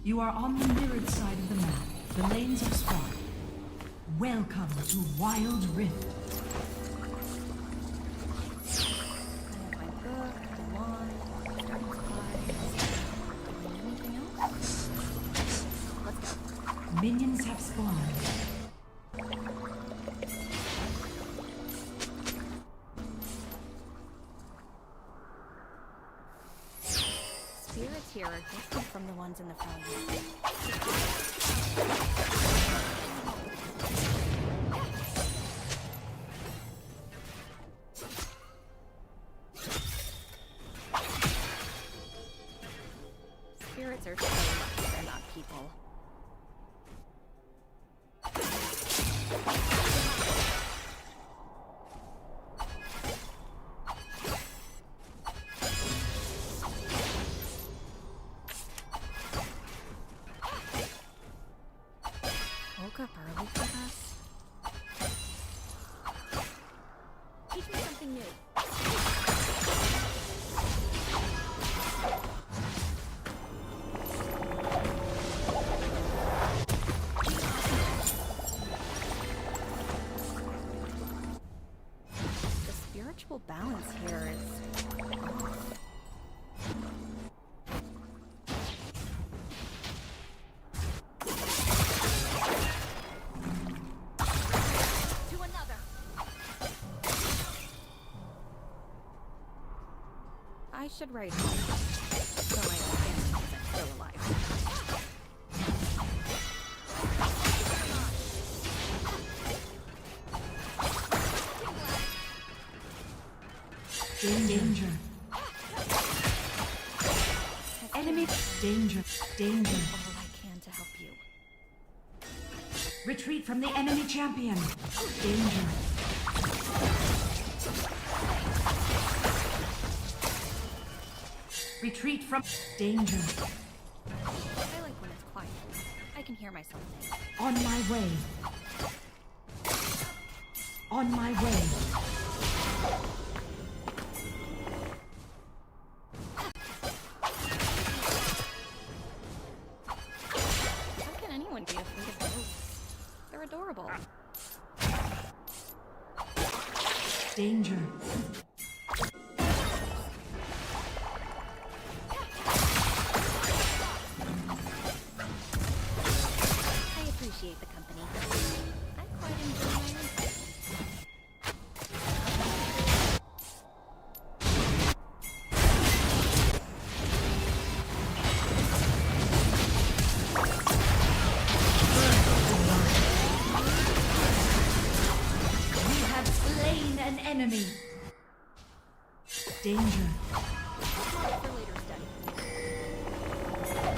You are on the mirrored side of the map. The lanes have spawned. Welcome to Wild Rift. Minions have spawned. Spirits here are different from the ones in the phone. Spirits are so lucky they're not people. Woke up early for us? Teach me something new. The spiritual balance here is off. I should write home, so my family is still alive. Danger. Enemy. Danger. Danger. All I can to help you. Retreat from the enemy champion. Danger. Retreat from danger. I like when it's quiet. I can hear myself think. On my way. On my way. How can anyone be afraid of ghosts? They're adorable. Danger. Appreciate the company. I quite enjoy my own We have slain an enemy. Danger. for later study.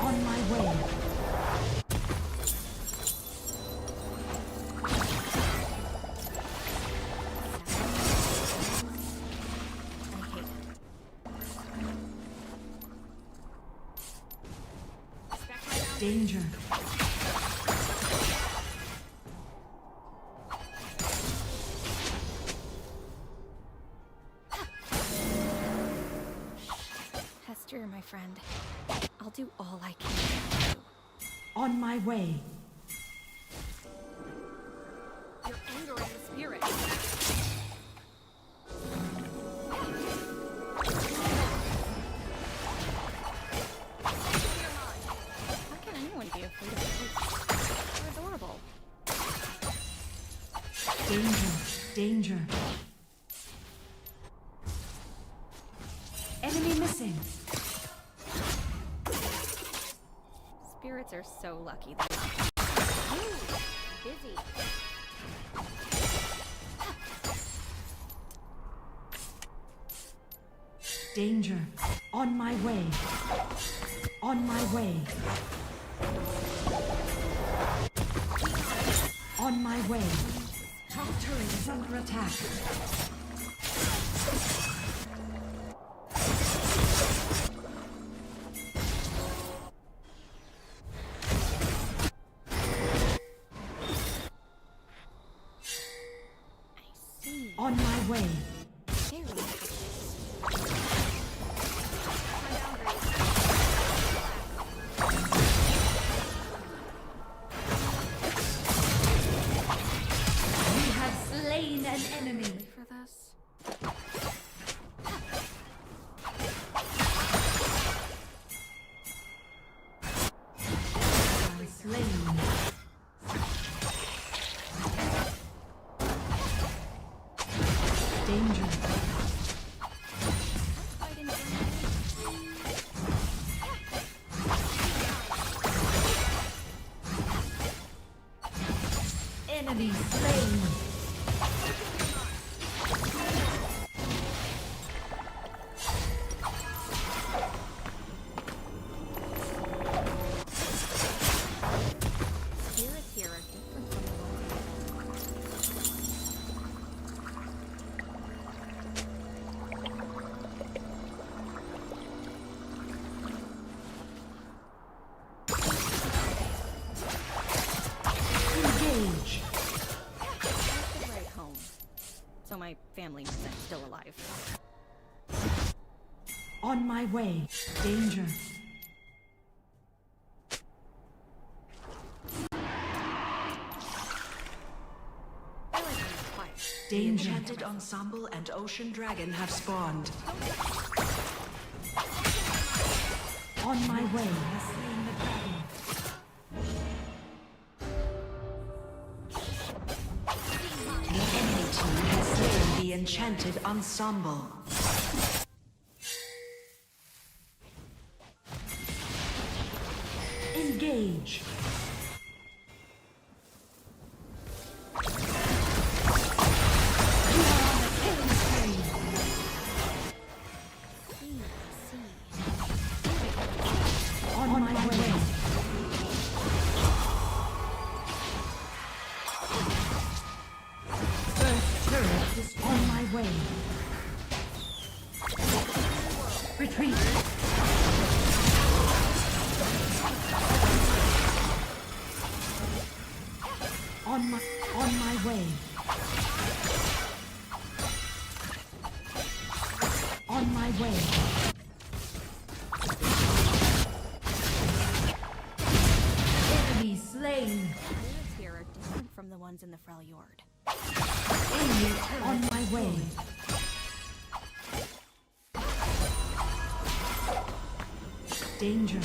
On my way. Danger. Hester, my friend, I'll do all I can for you. On my way. You're angering the spirit. How can anyone be afraid of ghosts? They're adorable. Danger. Danger. Enemy missing. Spirits are so lucky they're not. Ooh, busy. Danger. On my way. On my way. On my way. Top turret is under attack. On my way. Very nice. Enemy slain. Spirits here are different from the Engage. I should write home, so my family knows I'm still alive. On my way. Danger. I like being quiet. The Danger. Enchanted Ensemble and Ocean Dragon have spawned. On my way. Has slain the dragon. The enemy team has slain the Enchanted Ensemble. Engage. You are on a killing spree. On my way. First turret is on my way. Retreat. On my way. On my way. Enemy slain. Spirits here are different from the ones in the Freljord. Enemy on my way. Danger.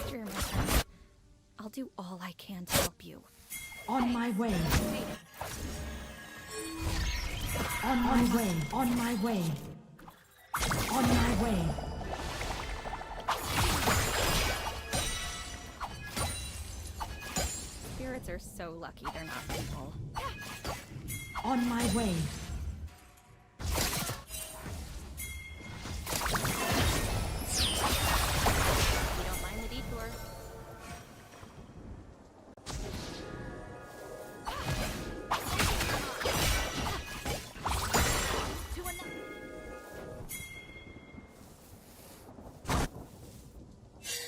Dear my friend, I'll do all I can to help you. On my way. On my way. On my way. On my way. Spirits are so lucky they're not people. On my way. You don't mind the detour? To another.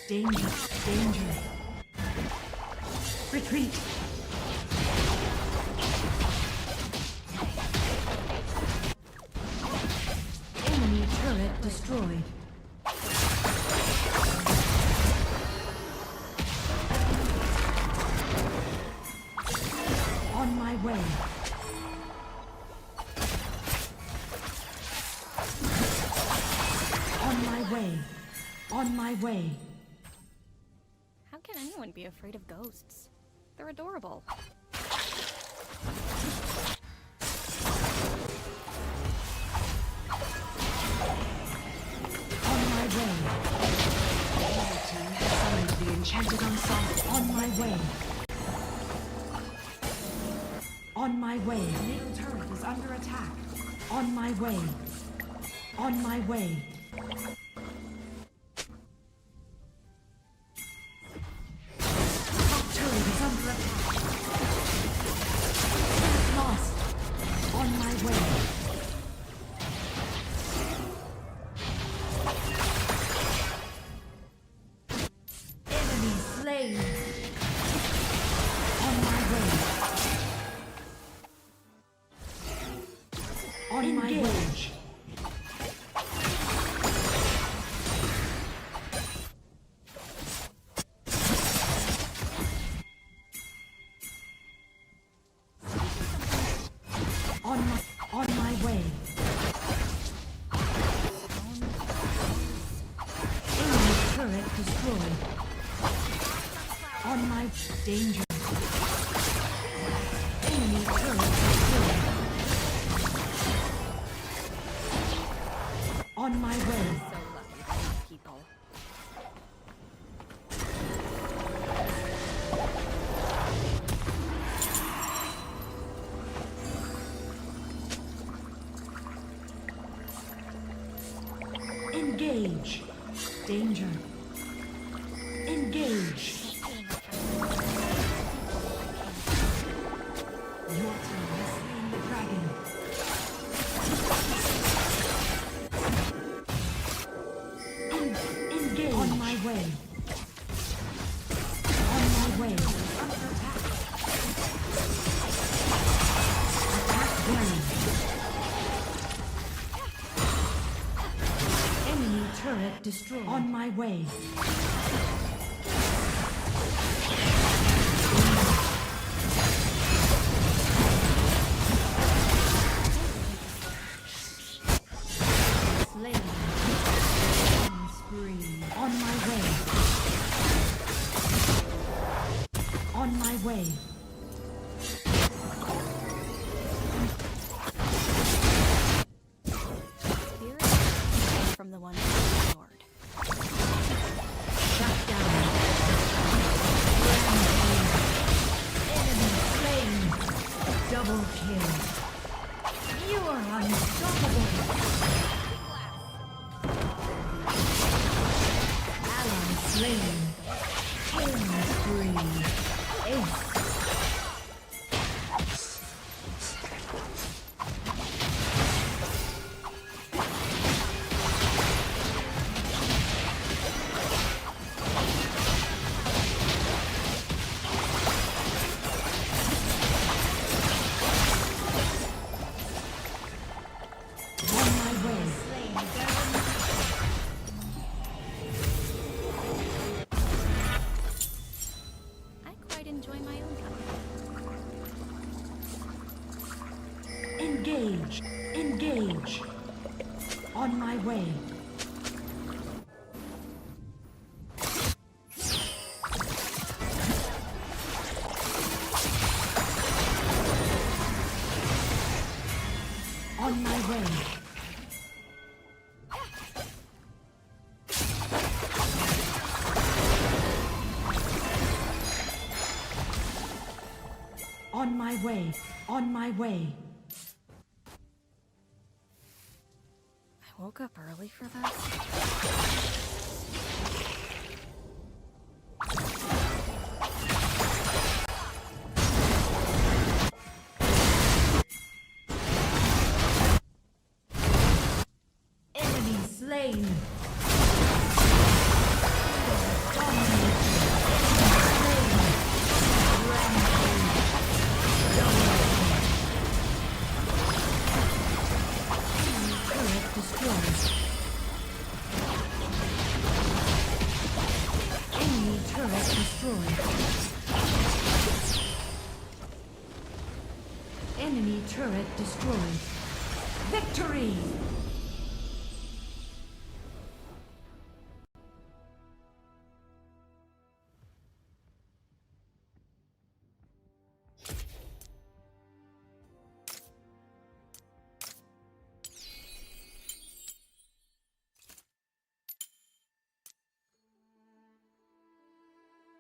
Danger. Danger. Retreat. Enemy turret destroyed. On my way. On my way. On my way. How can anyone be afraid of ghosts? They're adorable. On my way. The enemy team has summoned the Enchanted Ensemble. On my way. On my way. Middle turret is under attack. On my way. On my way. Top turret is under attack. Lost. On my way. Enemy slain. On my way. On my way. On my way. Enemy turret destroyed. On my danger. Enemy turret destroyed. On my way. So lucky to meet people. Engage. Danger. Engage. Your team has slain the dragon. Engage. On my way. On my way. Under attack. Attack ready. Enemy turret destroyed. On my way. Slain. Spree. On my way. On my way. Spirit from the one who is sword. Shut down. Enemy slain. Double kill. You are unstoppable. Ally slain. Killing spree. Ace. On my way. I quite enjoy my own company. Engage. Engage. On my way. On my way. On my way. On my way. I woke up early for this. Enemy slain. Enemy turret destroyed. Enemy turret destroyed. Victory!